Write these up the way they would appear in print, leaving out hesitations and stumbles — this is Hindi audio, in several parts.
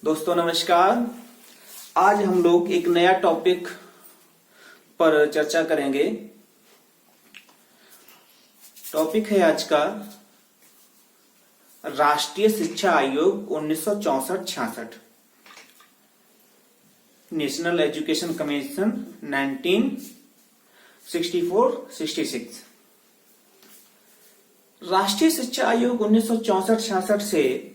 दोस्तों नमस्कार। आज हम लोग एक नया टॉपिक पर चर्चा करेंगे। टॉपिक है आज का राष्ट्रीय शिक्षा आयोग 1964-66, नेशनल एजुकेशन कमीशन 1964-66। राष्ट्रीय शिक्षा आयोग 1964-66 से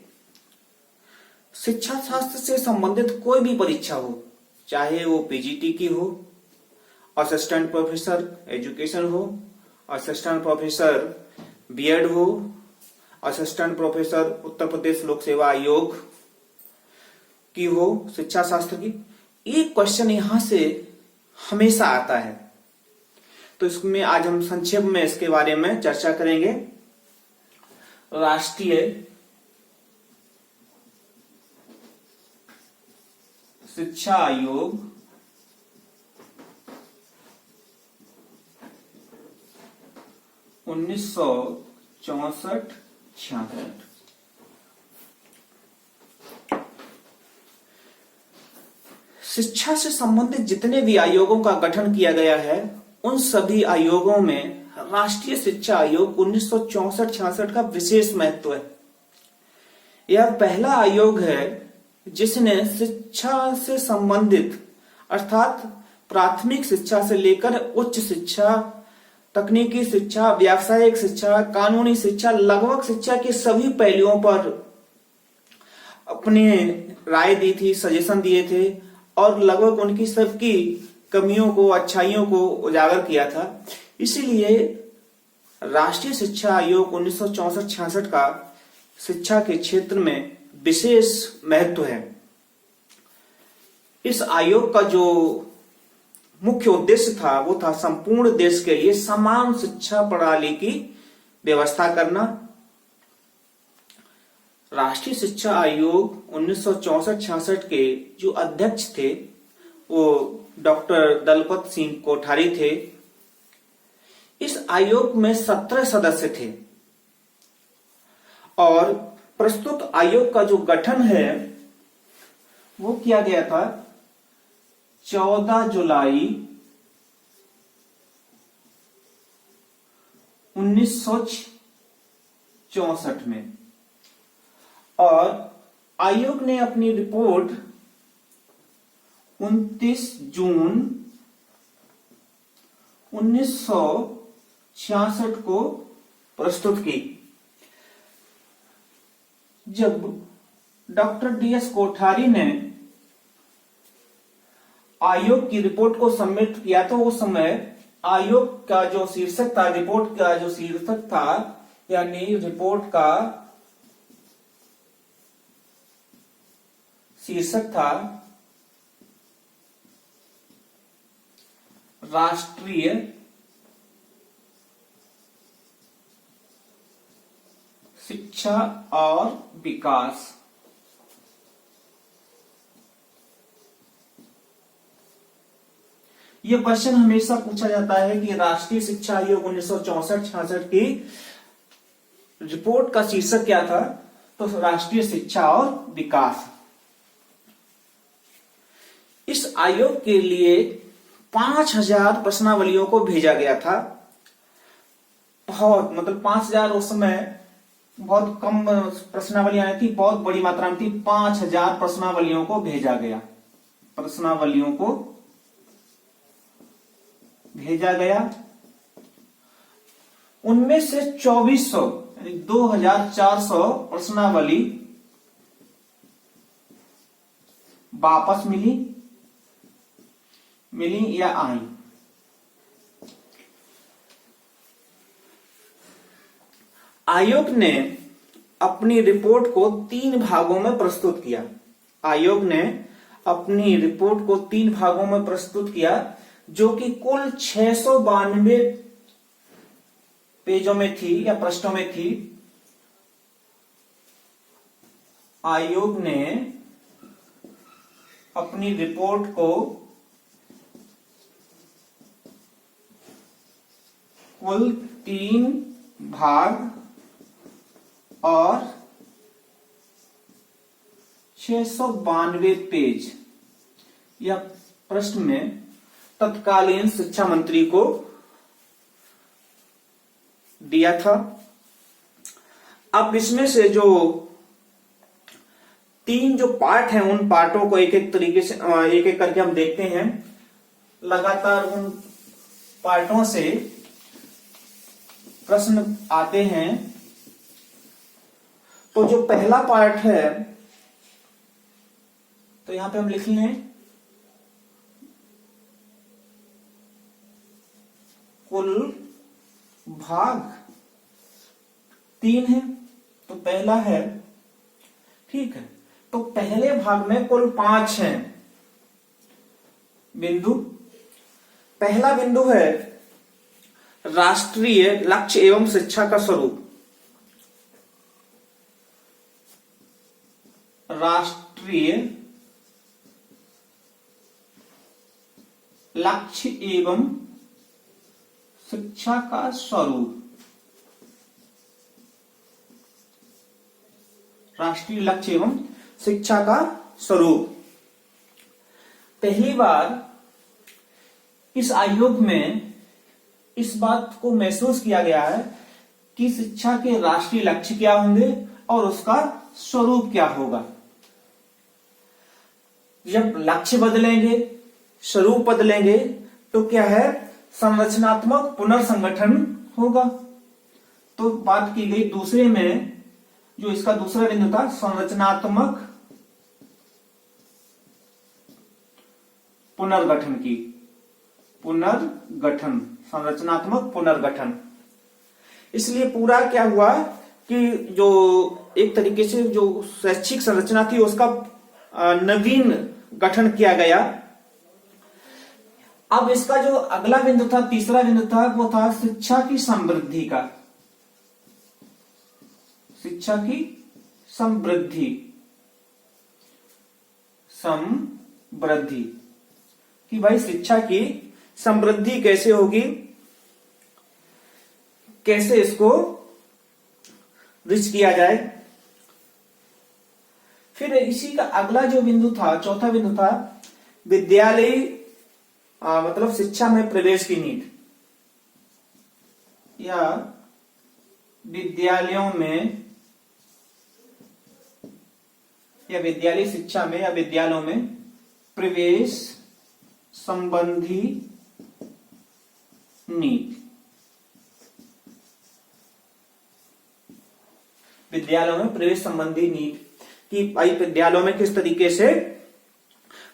शिक्षा शास्त्र से संबंधित कोई भी परीक्षा हो, चाहे वो पीजीटी की हो, असिस्टेंट प्रोफेसर एजुकेशन हो, असिस्टेंट प्रोफेसर बीएड हो, असिस्टेंट प्रोफेसर उत्तर प्रदेश लोक सेवा आयोग की हो, शिक्षा शास्त्र की, एक क्वेश्चन यहां से हमेशा आता है। तो इसमें आज हम संक्षेप में इसके बारे में चर्चा करेंगे। राष्ट्रीय शिक्षा आयोग 1964-66। शिक्षा से संबंधित जितने भी आयोगों का गठन किया गया है, उन सभी आयोगों में राष्ट्रीय शिक्षा आयोग 1964-66 का विशेष महत्व है। यह पहला आयोग है जिसने शिक्षा से संबंधित अर्थात प्राथमिक शिक्षा से लेकर उच्च शिक्षा, तकनीकी शिक्षा, व्यावसायिक शिक्षा, कानूनी शिक्षा, लगभग शिक्षा के सभी पहलुओं पर अपनी राय दी थी, सजेशन दिए थे और लगभग उनकी सबकी कमियों को, अच्छाइयों को उजागर किया था। इसीलिए राष्ट्रीय शिक्षा आयोग 1964-66 का शिक्षा के क्षेत्र में विशेष महत्व है। इस आयोग का जो मुख्य उद्देश्य था वो था संपूर्ण देश के लिए समान शिक्षा प्रणाली की व्यवस्था करना। राष्ट्रीय शिक्षा आयोग 1964-66 के जो अध्यक्ष थे वो डॉक्टर दलपत सिंह कोठारी थे। इस आयोग में 17 सदस्य थे और प्रस्तुत आयोग का जो गठन है वो किया गया था 14 जुलाई 1964 में और आयोग ने अपनी रिपोर्ट 29 जून 1966 को प्रस्तुत की। जब डॉक्टर डीएस कोठारी ने आयोग की रिपोर्ट को सबमिट किया तो उस समय आयोग का जो शीर्षक था, रिपोर्ट का जो शीर्षक था, यानी रिपोर्ट का शीर्षक था राष्ट्रीय शिक्षा और विकास। यह क्वेश्चन हमेशा पूछा जाता है कि राष्ट्रीय शिक्षा आयोग 1964-66 की रिपोर्ट का शीर्षक क्या था? तो राष्ट्रीय शिक्षा और विकास। इस आयोग के लिए 5000 प्रश्नावलियों को भेजा गया था। बहुत 5000 उस समय बहुत कम प्रश्नावलियां आई थी, बहुत बड़ी मात्रा में थी। 5000 प्रश्नावलियों को भेजा गया, प्रश्नावलियों को भेजा गया। उनमें से 2400 यानी 2400 प्रश्नावली वापस मिली या आई। आयोग ने अपनी रिपोर्ट को 3 भागों में प्रस्तुत किया। आयोग ने अपनी रिपोर्ट को 3 भागों में प्रस्तुत किया, जो कि कुल 692 पेजों में थी या पृष्ठों में थी। आयोग ने अपनी रिपोर्ट को कुल 3 भाग और 692 पेज यह प्रश्न में तत्कालीन शिक्षा मंत्री को दिया था। अब इसमें से जो 3 जो पार्ट हैं उन पार्टों को एक एक तरीके से एक एक करके हम देखते हैं। लगातार उन पार्टों से प्रश्न आते हैं। तो जो पहला पार्ट है तो यहां पे हम लिख लें कुल भाग 3 है। तो पहला है, ठीक है, तो पहले भाग में कुल 5 हैं बिंदु। पहला बिंदु है राष्ट्रीय लक्ष्य एवं शिक्षा का स्वरूप। राष्ट्रीय लक्ष्य एवं शिक्षा का स्वरूप। राष्ट्रीय लक्ष्य एवं शिक्षा का स्वरूप। पहली बार इस आयोग में इस बात को महसूस किया गया है कि शिक्षा के राष्ट्रीय लक्ष्य क्या होंगे और उसका स्वरूप क्या होगा। जब लक्ष्य बदलेंगे, स्वरूप बदलेंगे, तो क्या है, संरचनात्मक पुनर्संगठन होगा। तो बात की गई दूसरे में, जो इसका दूसरा बिंदु था, संरचनात्मक पुनर्गठन की। पुनर्गठन, संरचनात्मक पुनर्गठन। इसलिए पूरा क्या हुआ कि जो एक तरीके से जो शैक्षिक संरचना थी उसका नवीन गठन किया गया। अब इसका जो अगला बिंदु था, तीसरा बिंदु था, वो था शिक्षा की समृद्धि का। शिक्षा की समृद्धि, समृद्धि कि भाई शिक्षा की समृद्धि कैसे होगी, कैसे इसको रिच किया जाए। फिर इसी का अगला जो बिंदु था, चौथा बिंदु था, विद्यालय मतलब शिक्षा में प्रवेश की नीति, या विद्यालयों में, या विद्यालय शिक्षा में, या विद्यालयों में प्रवेश संबंधी नीति। विद्यालयों में प्रवेश संबंधी नीति कि भाई विद्यालयों में किस तरीके से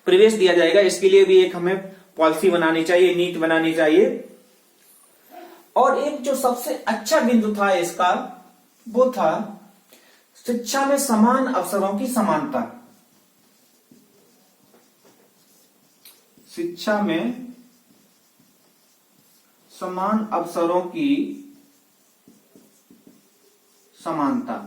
प्रवेश दिया जाएगा, इसके लिए भी एक हमें पॉलिसी बनानी चाहिए, नीति बनानी चाहिए। और एक जो सबसे अच्छा बिंदु था इसका, वो था शिक्षा में समान अवसरों की समानता। शिक्षा में समान अवसरों की समानता।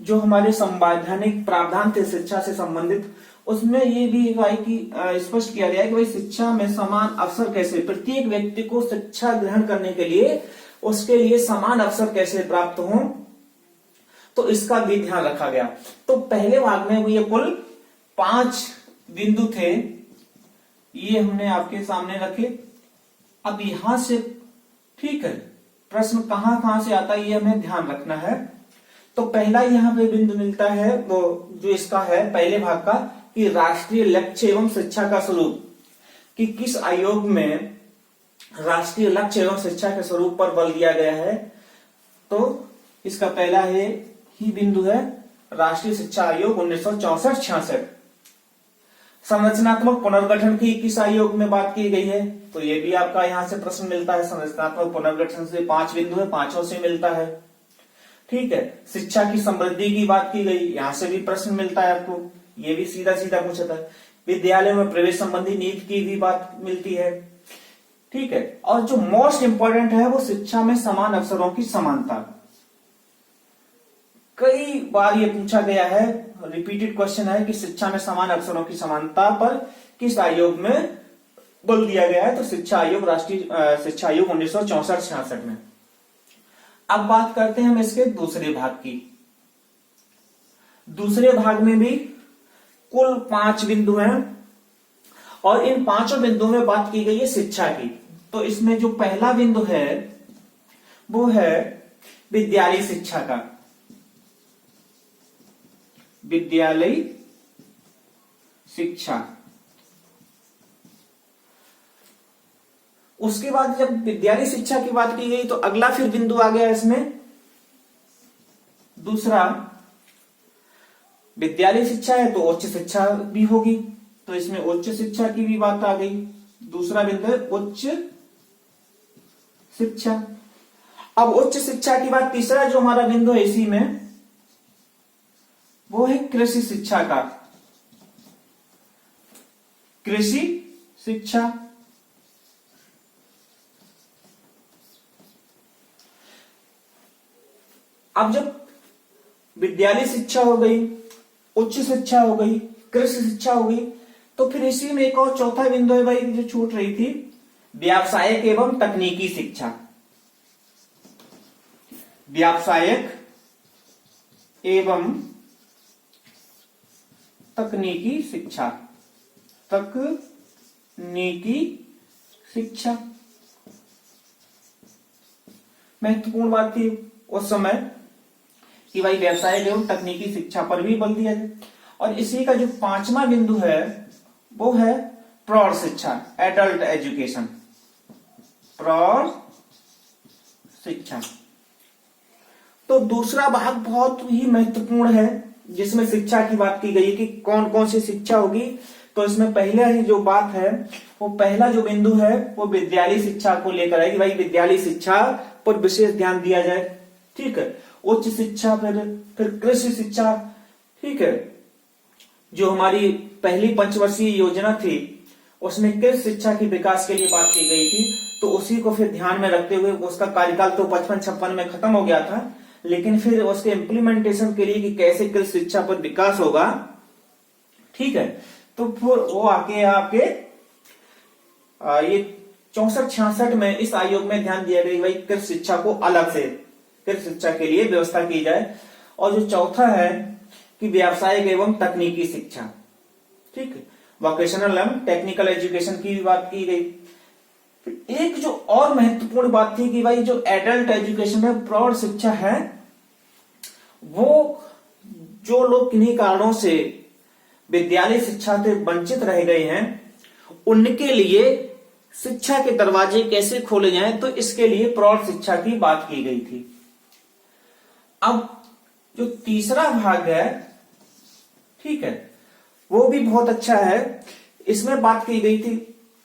जो हमारे संवैधानिक प्रावधान थे शिक्षा से संबंधित, उसमें ये भी भाई की स्पष्ट किया गया है कि भाई शिक्षा में समान अवसर कैसे, प्रत्येक व्यक्ति को शिक्षा ग्रहण करने के लिए उसके लिए समान अवसर कैसे प्राप्त हो, तो इसका भी ध्यान रखा गया। तो पहले भाग में ये कुल 5 बिंदु थे, ये हमने आपके सामने रखे। अब यहां से, ठीक है, प्रश्न कहां कहां से आता है ये हमें ध्यान रखना है। तो पहला यहाँ पे बिंदु मिलता है, वो जो इसका है पहले भाग का, कि राष्ट्रीय लक्ष्य एवं शिक्षा का स्वरूप, कि किस आयोग में राष्ट्रीय लक्ष्य एवं शिक्षा के स्वरूप पर बल दिया गया है। तो इसका पहला ही बिंदु है राष्ट्रीय शिक्षा आयोग 1964-66। संरचनात्मक पुनर्गठन की किस आयोग में बात की गई है, तो ये भी आपका यहां से प्रश्न मिलता है। संरचनात्मक पुनर्गठन से 5 बिंदु है, 5 से मिलता है, ठीक है। शिक्षा की समृद्धि की बात की गई, यहां से भी प्रश्न मिलता है आपको, ये भी सीधा सीधा पूछा था। विद्यालय में प्रवेश संबंधी नीति की भी बात मिलती है, ठीक है। और जो मोस्ट इंपॉर्टेंट है वो शिक्षा में समान अवसरों की समानता। कई बार ये पूछा गया है, रिपीटेड क्वेश्चन है कि शिक्षा में समान अवसरों की समानता पर किस आयोग में बल दिया गया है, तो शिक्षा आयोग, राष्ट्रीय शिक्षा आयोग 1964-66 में। अब बात करते हैं हम इसके दूसरे भाग की। दूसरे भाग में भी कुल 5 बिंदु हैं और इन 5 बिंदुओं में बात की गई है शिक्षा की। तो इसमें जो पहला बिंदु है वो है विद्यालय शिक्षा का। विद्यालय शिक्षा। उसके बाद जब विद्यालय शिक्षा की बात की गई तो अगला फिर बिंदु आ गया इसमें दूसरा। विद्यालय शिक्षा है तो उच्च शिक्षा भी होगी, तो इसमें उच्च शिक्षा की भी बात आ गई। दूसरा बिंदु है उच्च शिक्षा। अब उच्च शिक्षा के बाद तीसरा जो हमारा बिंदु है इसी में वो है कृषि शिक्षा का। कृषि शिक्षा। अब जब विद्यालय शिक्षा हो गई, उच्च शिक्षा हो गई, कृषि शिक्षा हो गई, तो फिर इसी में एक और चौथा बिंदु है भाई जो छूट रही थी, व्यावसायिक एवं तकनीकी शिक्षा। व्यावसायिक एवं तकनीकी शिक्षा। तकनीकी शिक्षा महत्वपूर्ण बात थी उस समय कि भाई व्यावसायिक एवं तकनीकी शिक्षा पर भी बल दिया जाए। और इसी का जो 5वां बिंदु है वो है प्रौढ़ शिक्षा, एडल्ट एजुकेशन। प्रौढ़ शिक्षा। तो दूसरा भाग बहुत ही महत्वपूर्ण है जिसमें शिक्षा की बात की गई कि कौन कौन सी शिक्षा होगी। तो इसमें पहले ही जो बात है वो पहला जो बिंदु है वो विद्यालय शिक्षा को लेकर है कि भाई विद्यालय शिक्षा पर विशेष ध्यान दिया जाए। ठीक है। उच्च शिक्षा, फिर कृषि शिक्षा। ठीक है। जो हमारी पहली पंचवर्षीय योजना थी उसमें कृषि शिक्षा की विकास के लिए बात की गई थी, तो उसी को फिर ध्यान में रखते हुए उसका कार्यकाल तो 55-56 में खत्म हो गया था, लेकिन फिर उसके इम्प्लीमेंटेशन के लिए कि कैसे कृषि शिक्षा पर विकास होगा। ठीक है। तो फिर वो आके आपके ये 64-66 में इस आयोग में ध्यान दिया गया भाई कृषि शिक्षा को अलग से कृषि शिक्षा के लिए व्यवस्था की जाए। और जो चौथा है कि व्यावसायिक एवं तकनीकी शिक्षा। ठीक है। वोकेशनल एंड टेक्निकल एजुकेशन की भी बात की गई। एक जो और महत्वपूर्ण बात थी कि भाई जो एडल्ट एजुकेशन है, प्रौढ़ शिक्षा है, वो जो लोग किन्हीं कारणों से विद्यालय शिक्षा से वंचित रह गए हैं उनके लिए शिक्षा के दरवाजे कैसे खोले जाएं, तो इसके लिए प्रौढ़ शिक्षा की बात की गई थी। अब जो तीसरा भाग है, ठीक है, वो भी बहुत अच्छा है। इसमें बात की गई थी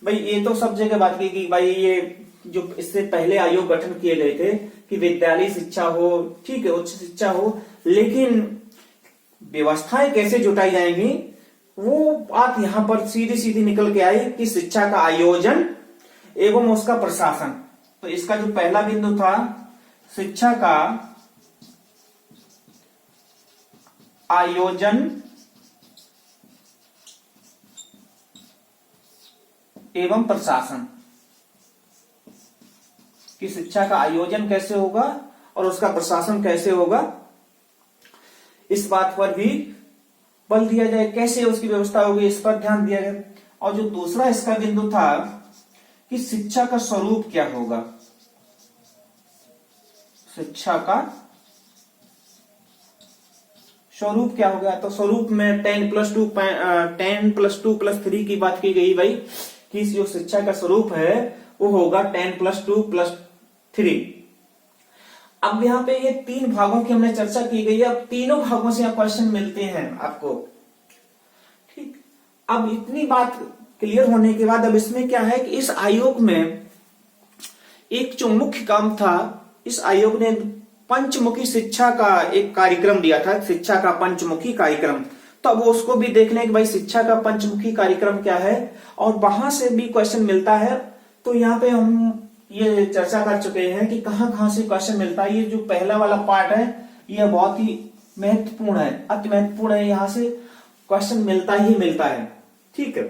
भाई, ये तो सब जगह बात की गई भाई, ये जो इससे पहले आयोग गठन किए गए थे कि विद्यालय शिक्षा हो, ठीक है, उच्च शिक्षा हो, लेकिन व्यवस्थाएं कैसे जुटाई जाएंगी वो बात यहां पर सीधी सीधी निकल के आई कि शिक्षा का आयोजन एवं उसका प्रशासन। तो इसका जो पहला बिंदु था शिक्षा का आयोजन एवं प्रशासन, कि शिक्षा का आयोजन कैसे होगा और उसका प्रशासन कैसे होगा, इस बात पर भी बल दिया जाए, कैसे उसकी व्यवस्था होगी इस पर ध्यान दिया जाए। और जो दूसरा इसका बिंदु था कि शिक्षा का स्वरूप क्या होगा। शिक्षा का स्वरूप क्या होगा, तो स्वरूप में 10+2+3 की बात की गई भाई कि जो शिक्षा का स्वरूप है वो होगा 10+2+3। अब यहाँ पे ये 3 भागों की हमने चर्चा की गई है। अब तीनों भागों से क्वेश्चन मिलते हैं आपको। ठीक। अब इतनी बात क्लियर होने के बाद अब इसमें क्या है कि इस आयोग में एक जो मुख्य काम था, इस आयोग ने पंचमुखी शिक्षा का एक कार्यक्रम दिया था, शिक्षा का पंचमुखी कार्यक्रम। तो अब उसको भी देख लें कि भाई शिक्षा का पंचमुखी कार्यक्रम क्या है और वहां से भी क्वेश्चन मिलता है। तो यहाँ पे हम ये चर्चा कर चुके हैं कि कहां कहां से क्वेश्चन मिलता है। ये जो पहला वाला पार्ट है ये बहुत ही महत्वपूर्ण है, अति महत्वपूर्ण है, यहां से क्वेश्चन मिलता ही मिलता है। ठीक है।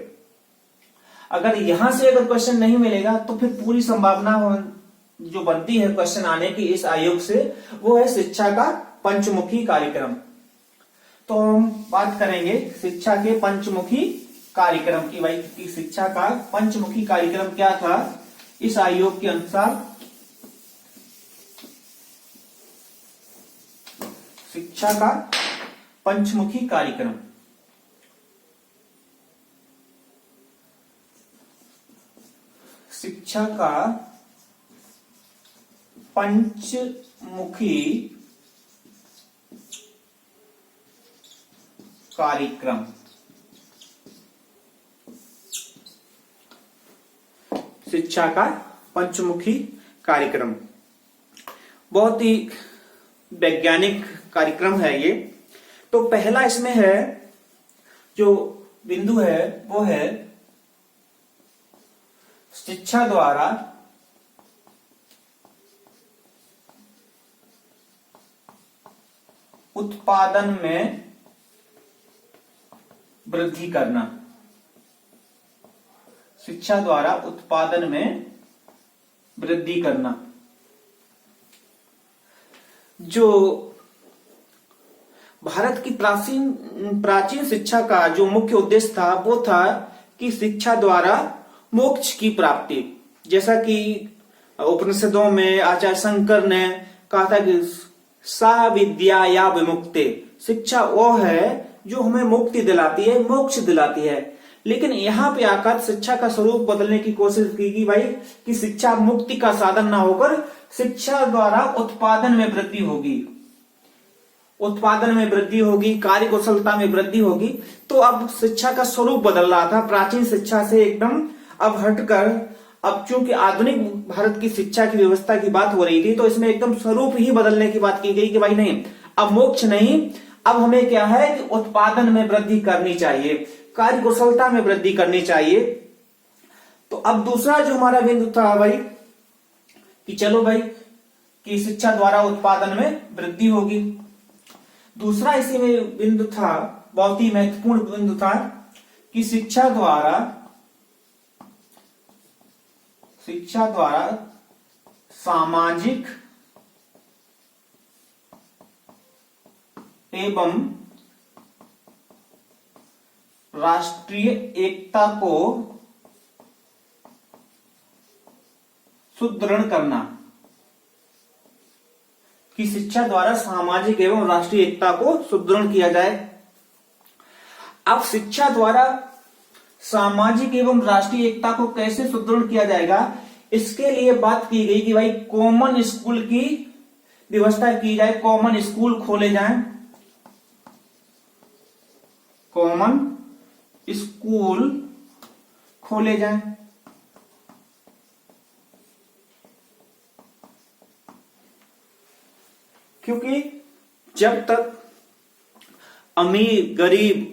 अगर यहां से अगर क्वेश्चन नहीं मिलेगा तो फिर पूरी संभावना जो बनती है क्वेश्चन आने की इस आयोग से, वो है शिक्षा का पंचमुखी कार्यक्रम। तो हम बात करेंगे शिक्षा के पंचमुखी कार्यक्रम की भाई, कि शिक्षा का पंचमुखी कार्यक्रम क्या था इस आयोग के अनुसार। शिक्षा का पंचमुखी कार्यक्रम, शिक्षा का पंचमुखी कार्यक्रम। शिक्षा का पंचमुखी कार्यक्रम बहुत ही वैज्ञानिक कार्यक्रम है ये। तो पहला इसमें है जो बिंदु है वो है शिक्षा द्वारा उत्पादन में वृद्धि करना। शिक्षा द्वारा उत्पादन में वृद्धि करना। जो भारत की प्राचीन शिक्षा का जो मुख्य उद्देश्य था वो था कि शिक्षा द्वारा मोक्ष की प्राप्ति। जैसा कि उपनिषदों में आचार्य शंकर ने कहा था कि सा विद्या या विमुक्ति, शिक्षा वो है जो हमें मुक्ति दिलाती है, मोक्ष दिलाती है। लेकिन यहाँ पे आकर शिक्षा का स्वरूप बदलने की कोशिश की कि भाई कि शिक्षा मुक्ति का साधन ना होकर शिक्षा द्वारा उत्पादन में वृद्धि होगी, उत्पादन में वृद्धि होगी, कार्य कुशलता में वृद्धि होगी। तो अब शिक्षा का स्वरूप बदल रहा था, प्राचीन शिक्षा से एकदम अब हटकर, अब चूंकि आधुनिक भारत की शिक्षा की व्यवस्था की बात हो रही थी, तो इसमें एकदम स्वरूप ही बदलने की बात की गई कि भाई नहीं, अब मोक्ष नहीं, अब हमें क्या है कि उत्पादन में वृद्धि करनी चाहिए, कार्य कुशलता में वृद्धि करनी चाहिए। तो अब दूसरा जो हमारा बिंदु था भाई कि चलो भाई कि शिक्षा द्वारा उत्पादन में वृद्धि होगी। दूसरा इसी में बिंदु था, बहुत ही महत्वपूर्ण बिंदु था कि शिक्षा द्वारा सामाजिक एवं राष्ट्रीय एकता को सुदृढ़ करना। कि शिक्षा द्वारा सामाजिक एवं राष्ट्रीय एकता को सुदृढ़ किया जाए। अब शिक्षा द्वारा सामाजिक एवं राष्ट्रीय एकता को कैसे सुदृढ़ किया जाएगा, इसके लिए बात की गई कि भाई कॉमन स्कूल की व्यवस्था की जाए, कॉमन स्कूल खोले जाएं, कॉमन स्कूल खोले जाएं। क्योंकि जब तक अमीर गरीब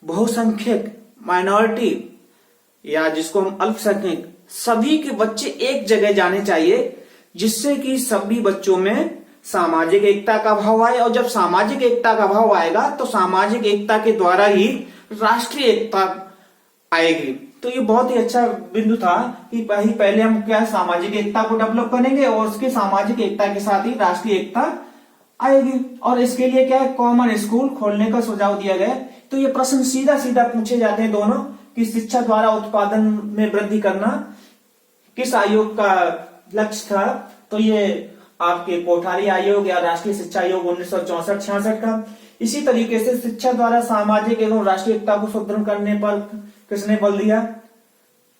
बहुसंख्यक माइनॉरिटी या जिसको हम अल्पसंख्यक, सभी के बच्चे एक जगह जाने चाहिए, जिससे कि सभी बच्चों में सामाजिक एकता का भाव आए। और जब सामाजिक एकता का भाव आएगा तो सामाजिक एकता के द्वारा ही राष्ट्रीय एकता आएगी। तो ये बहुत ही अच्छा बिंदु था कि पहले हम क्या सामाजिक एकता को डेवलप करेंगे और उसके सामाजिक एकता के साथ ही राष्ट्रीय एकता आएगी। और इसके लिए क्या है, कॉमन स्कूल खोलने का सुझाव दिया गया। तो ये प्रश्न सीधा सीधा पूछे जाते हैं दोनों कि शिक्षा द्वारा उत्पादन में वृद्धि करना किस आयोग का लक्ष्य था। तो ये आपके कोठारी आयोग या राष्ट्रीय शिक्षा आयोग 1964-66 का। इसी तरीके से शिक्षा द्वारा सामाजिक एवं राष्ट्रीय एकता को सुदृढ़ करने पर किसने बल दिया,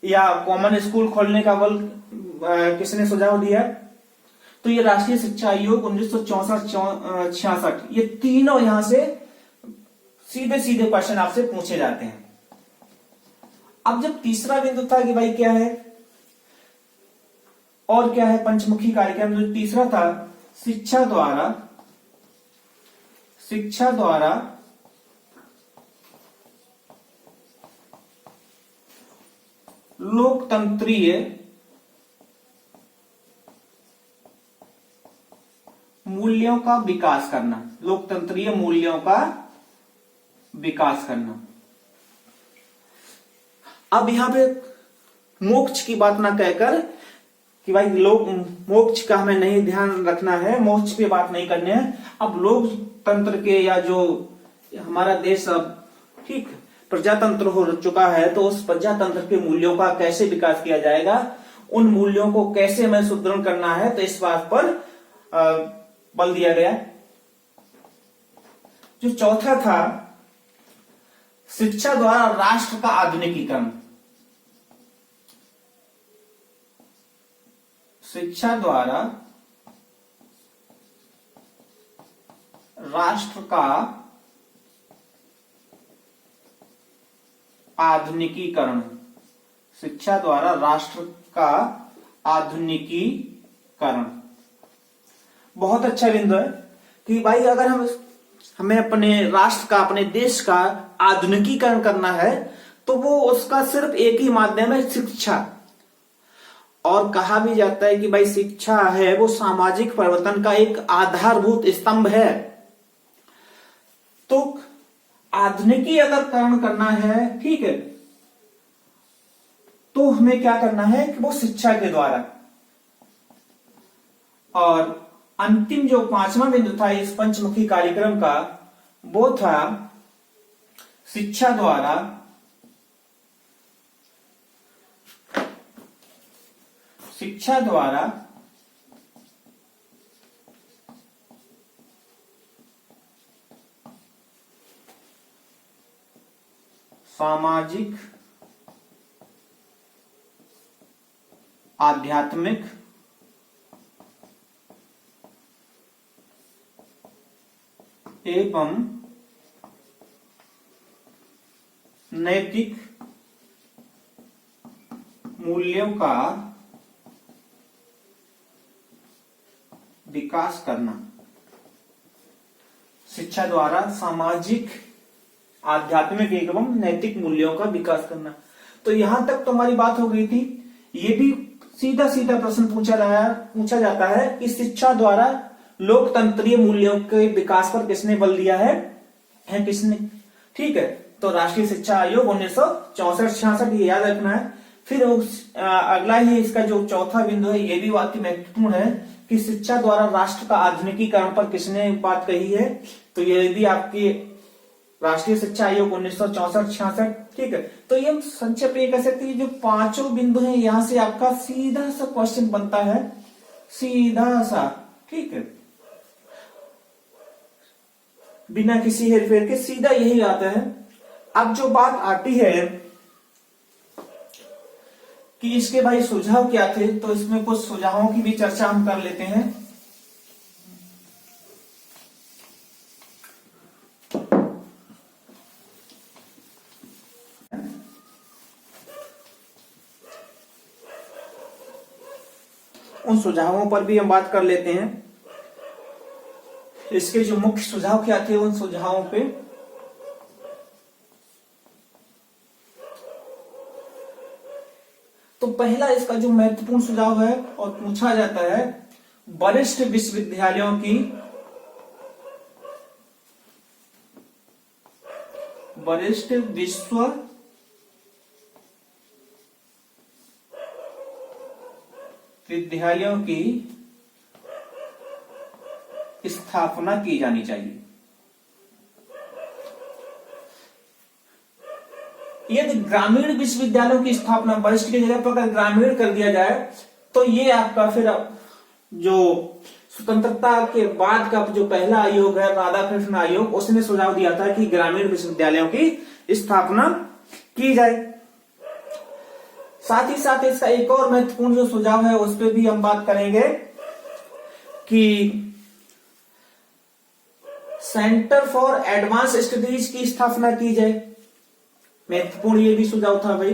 या कॉमन स्कूल खोलने का बल किसने सुझाव दिया। तो ये राष्ट्रीय शिक्षा आयोग 1964-66, ये तीनों यहां से सीधे सीधे क्वेश्चन आपसे पूछे जाते हैं। अब जब तीसरा बिंदु था कि भाई क्या है और क्या है पंचमुखी कार्यक्रम, जो तीसरा था शिक्षा द्वारा लोकतंत्रीय मूल्यों का विकास करना, लोकतंत्रीय मूल्यों का विकास करना। अब यहां पे मोक्ष की बात ना कहकर कि भाई लोग मोक्ष का हमें नहीं ध्यान रखना है, मोक्ष पे बात नहीं करनी है। अब लोकतंत्र के या जो हमारा देश अब ठीक प्रजातंत्र हो चुका है, तो उस प्रजातंत्र के मूल्यों का कैसे विकास किया जाएगा, उन मूल्यों को कैसे हमें सुदृढ़ करना है, तो इस बात पर बल दिया गया। जो चौथा था, शिक्षा द्वारा राष्ट्र का आधुनिकीकरण। शिक्षा द्वारा राष्ट्र का आधुनिकीकरण। शिक्षा द्वारा राष्ट्र का आधुनिकीकरण बहुत अच्छा बिंदु है कि भाई अगर हमें अपने राष्ट्र का, अपने देश का आधुनिकीकरण करना है, तो वो उसका सिर्फ एक ही माध्यम है, शिक्षा। और कहा भी जाता है कि भाई शिक्षा है वो सामाजिक परिवर्तन का एक आधारभूत स्तंभ है। तो आधुनिकीकरण करना है, ठीक है, तो हमें क्या करना है कि वो शिक्षा के द्वारा। और अंतिम जो पांचवा बिंदु था इस पंचमुखी कार्यक्रम का, वो था शिक्षा द्वारा सामाजिक, आध्यात्मिक एवं नैतिक मूल्यों का विकास करना। शिक्षा द्वारा सामाजिक, आध्यात्मिक एवं नैतिक मूल्यों का विकास करना। तो यहां तक तो हमारी बात हो गई थी। ये भी सीधा सीधा प्रश्न पूछा जाता है कि शिक्षा द्वारा लोकतंत्रीय मूल्यों के विकास पर किसने बल दिया है किसने, ठीक है। तो राष्ट्रीय शिक्षा आयोग 1964-66 ये याद रखना है। फिर अगला ही इसका जो चौथा बिंदु है, ये भी बात महत्वपूर्ण है कि शिक्षा द्वारा राष्ट्र का आधुनिकीकरण पर किसने बात कही है। तो ये भी आपकी राष्ट्रीय शिक्षा आयोग 1964-66, ठीक है। तो ये संक्षेप में कह सकते हैं जो पांचों बिंदु हैं, यहां से आपका सीधा सा क्वेश्चन बनता है, सीधा सा, ठीक है, बिना किसी हेरफेर के सीधा यही आता है। अब जो बात आती है कि इसके भाई सुझाव क्या थे, तो इसमें कुछ सुझावों की भी चर्चा हम कर लेते हैं। उन सुझावों पर भी हम बात कर लेते हैं। इसके जो मुख्य सुझाव क्या थे, उन सुझावों पे तो पहला इसका जो महत्वपूर्ण सुझाव है और पूछा जाता है, वरिष्ठ विश्वविद्यालयों की स्थापना की जानी चाहिए। यदि ग्रामीण विश्वविद्यालयों की स्थापना वरिष्ठ की जगह पर अगर ग्रामीण कर दिया जाए, तो ये आपका फिर जो स्वतंत्रता के बाद का जो पहला आयोग है, राधाकृष्ण आयोग, उसने सुझाव दिया था कि ग्रामीण विश्वविद्यालयों की स्थापना की जाए। साथ ही साथ इसका एक और महत्वपूर्ण जो सुझाव है उस पर भी हम बात करेंगे कि सेंटर फॉर एडवांस स्टडीज की स्थापना की जाए। महत्वपूर्ण ये भी सुझाव था भाई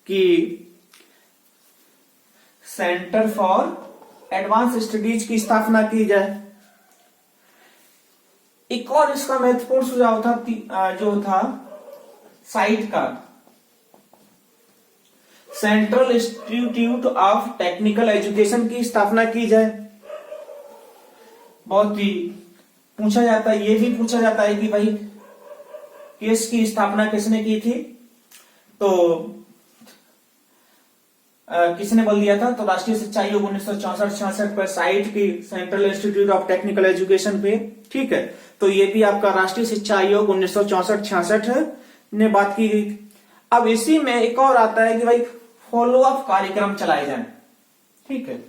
कि सेंटर फॉर एडवांस स्टडीज की स्थापना की जाए। एक और इसका महत्वपूर्ण सुझाव था जो था साइट का, central institute of technical education की स्थापना की जाए। बहुत ही पूछा जाता है, ये भी पूछा जाता है कि भाई केस की स्थापना किसने की थी, तो किसने बोल दिया था? तो राष्ट्रीय शिक्षा आयोग 1964-66 पर साइट की central institute of technical education पे। ठीक है, तो ये भी आपका राष्ट्रीय शिक्षा आयोग 1964-66 ने बात की गई। अब इसी में एक और आता है कि भाई फॉलो अप कार्यक्रम चलाए जाएं। ठीक है,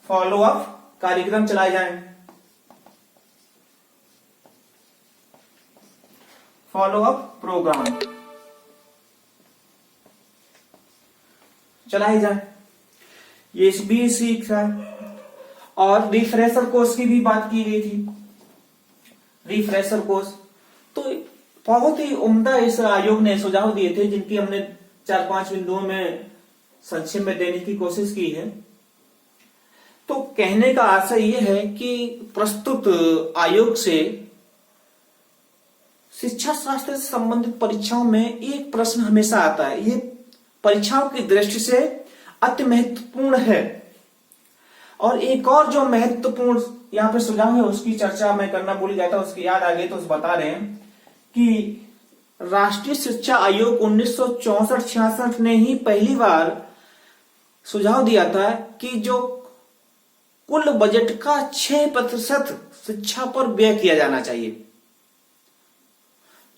फॉलो अप कार्यक्रम चलाए जाएं, फॉलो अप प्रोग्राम चलाई जाए, ये भी सीख रहा है। और रिफ्रेशर कोर्स की भी बात की गई थी, रिफ्रेशर कोर्स। तो बहुत ही उम्दा इस आयोग ने सुझाव दिए थे, जिनकी हमने 4-5 बिंदुओं में संक्षेप में देने की कोशिश की है। तो कहने का आशय यह है कि प्रस्तुत आयोग से शिक्षा शास्त्र से संबंधित परीक्षाओं में एक प्रश्न हमेशा आता है, ये परीक्षाओं की दृष्टि से अति महत्वपूर्ण है। और एक और जो महत्वपूर्ण यहाँ पे सुझाव है उसकी चर्चा मैं करना भूल गया था, उसकी याद आ गई तो उस बता रहे हैं कि राष्ट्रीय शिक्षा आयोग 1964-66 ने ही पहली बार सुझाव दिया था कि जो कुल बजट का 6% शिक्षा पर व्यय किया जाना चाहिए।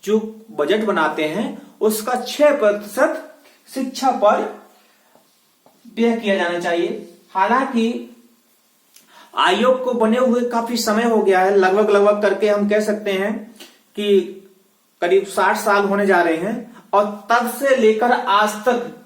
जो बजट बनाते हैं उसका 6% शिक्षा पर व्यय किया जाना चाहिए। हालांकि आयोग को बने हुए काफी समय हो गया है, लगभग करके हम कह सकते हैं कि करीब 60 साल होने जा रहे हैं, और तब से लेकर आज तक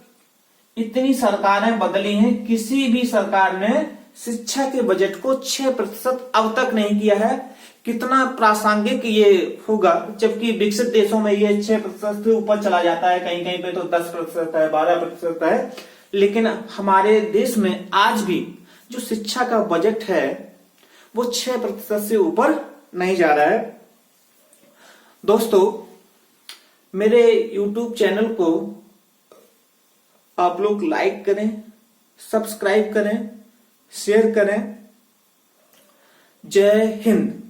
इतनी सरकारें बदली हैं, किसी भी सरकार ने शिक्षा के बजट को 6% अब तक नहीं किया है। कितना प्रासंगिक ये होगा, जबकि विकसित देशों में ये 6% से ऊपर चला जाता है, कहीं कहीं पे तो 10% है, 12% है। लेकिन हमारे देश में आज भी जो शिक्षा का बजट है वो 6% से ऊपर नहीं जा रहा है। दोस्तों, मेरे YouTube चैनल को आप लोग लाइक करें, सब्सक्राइब करें, शेयर करें। जय हिंद।